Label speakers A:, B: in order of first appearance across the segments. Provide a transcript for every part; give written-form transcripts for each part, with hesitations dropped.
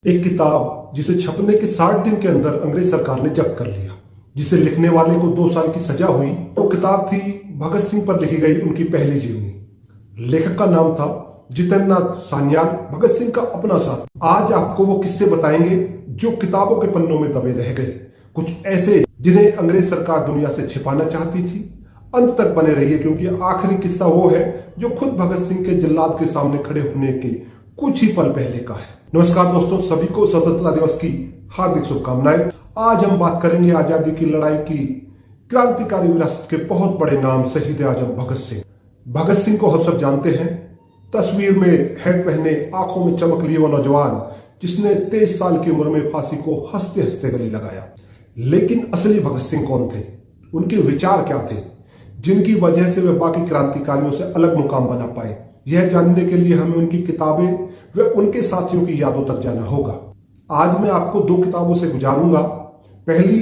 A: एक किताब जिसे छपने के 60 दिन के अंदर अंग्रेज सरकार ने जब्त कर लिया, जिसे लिखने वाले को 2 साल की सजा हुई। वो किताब थी भगत सिंह पर लिखी गई उनकी पहली जीवनी। लेखक का नाम था जितेंद्र नाथ सान्याल, भगत सिंह का अपना साथी। आज आपको वो किस्से बताएंगे जो किताबों के पन्नों में दबे रह गए, कुछ ऐसे जिन्हें अंग्रेज सरकार दुनिया से छिपाना चाहती थी। अंत तक बने रहिए, क्योंकि आखिरी किस्सा वो है जो खुद भगत सिंह के जल्लाद के सामने खड़े होने के कुछ ही पल पहले का है। नमस्कार दोस्तों, सभी को स्वतंत्रता दिवस की हार्दिक शुभकामनाएं। आज हम बात करेंगे आजादी की लड़ाई की क्रांतिकारी विरासत के बहुत बड़े नाम शहीद आजम भगत सिंह। भगत सिंह को हम सब जानते हैं, तस्वीर में हेड पहने, आंखों में चमक लिए वो नौजवान जिसने 23 साल की उम्र में फांसी को हंसते हंसते गले लगाया। लेकिन असली भगत सिंह कौन थे, उनके विचार क्या थे, जिनकी वजह से वे बाकी क्रांतिकारियों से अलग मुकाम बना पाए? यह जानने के लिए हमें उनकी किताबें व उनके साथियों की यादों तक जाना होगा। आज मैं आपको 2 किताबों से गुजारूंगा। पहली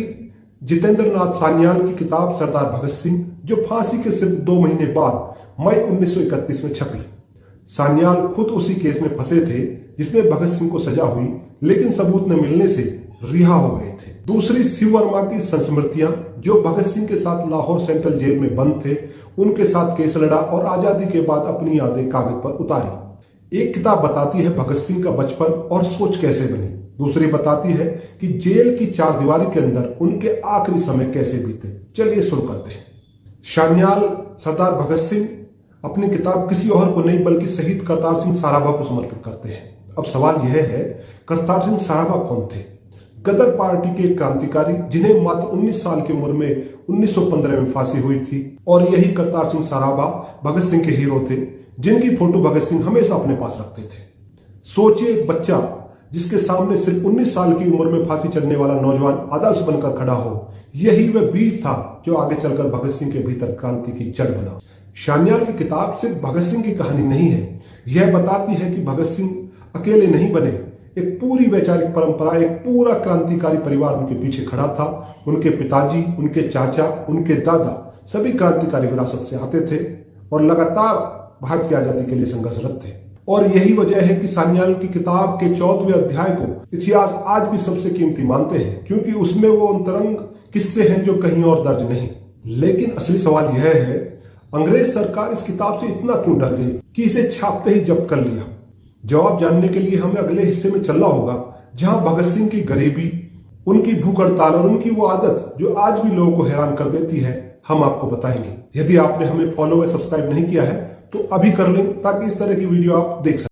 A: जितेंद्र नाथ सान्याल की किताब सरदार भगत सिंह, जो फांसी के सिर्फ 2 महीने बाद मई 1931 में छपी। सान्याल खुद उसी केस में फंसे थे जिसमें भगत सिंह को सजा हुई, लेकिन सबूत न मिलने से रिहा हो गए थे। दूसरी शिव वर्मा की संस्मृतियां, जो भगत सिंह के साथ लाहौर सेंट्रल जेल में बंद थे, उनके साथ केस लड़ा और आजादी के बाद अपनी यादें कागज पर उतारी। एक किताब बताती है भगत सिंह का बचपन और सोच कैसे बनी, दूसरी बताती है कि जेल की 4 दीवारी के अंदर उनके आखिरी समय कैसे बीते। चलिए शुरू करते हैं। सान्याल सरदार भगत सिंह अपनी किताब किसी और को नहीं बल्कि शहीद करतार सिंह सराभा को समर्पित करते हैं। अब सवाल यह है, करतार सिंह सराभा कौन थे? गदर पार्टी के क्रांतिकारी जिन्हें मात्र 19 साल की उम्र में 1915 में फांसी हुई थी। और यही करतार सिंह सराभा भगत सिंह के हीरो थे, जिनकी फोटो भगत सिंह हमेशा अपने पास रखते थे। सोचिए, एक बच्चा जिसके सामने सिर्फ 19 साल की उम्र में फांसी चढ़ने वाला नौजवान आदर्श बनकर खड़ा हो, यही वह बीज था जो आगे चलकर भगत सिंह के भीतर क्रांति की जड़ बना। सान्याल की किताब सिर्फ भगत सिंह की कहानी नहीं है, यह बताती है कि भगत सिंह अकेले नहीं बने। एक पूरी वैचारिक परंपरा, एक पूरा क्रांतिकारी परिवार उनके पीछे खड़ा था। उनके पिताजी, उनके चाचा, उनके दादा सभी क्रांतिकारी विरासत से आते थे और लगातार भारत की आजादी के लिए संघर्षरत थे। और यही वजह है कि सान्याल की किताब के 14वें अध्याय को इतिहास आज भी सबसे कीमती मानते हैं, क्योंकि उसमें वो अंतरंग किस्से हैं जो कहीं और दर्ज नहीं। लेकिन असली सवाल यह है, अंग्रेज सरकार इस किताब से इतना क्यों डर गई कि इसे छापते ही जब्त कर लिया? जवाब जानने के लिए हमें अगले हिस्से में चलना होगा, जहां भगत सिंह की गरीबी, उनकी भूख हड़ताल और उनकी वो आदत जो आज भी लोगों को हैरान कर देती है, हम आपको बताएंगे। यदि आपने हमें फॉलो व सब्सक्राइब नहीं किया है तो अभी कर लें, ताकि इस तरह की वीडियो आप देख सकें।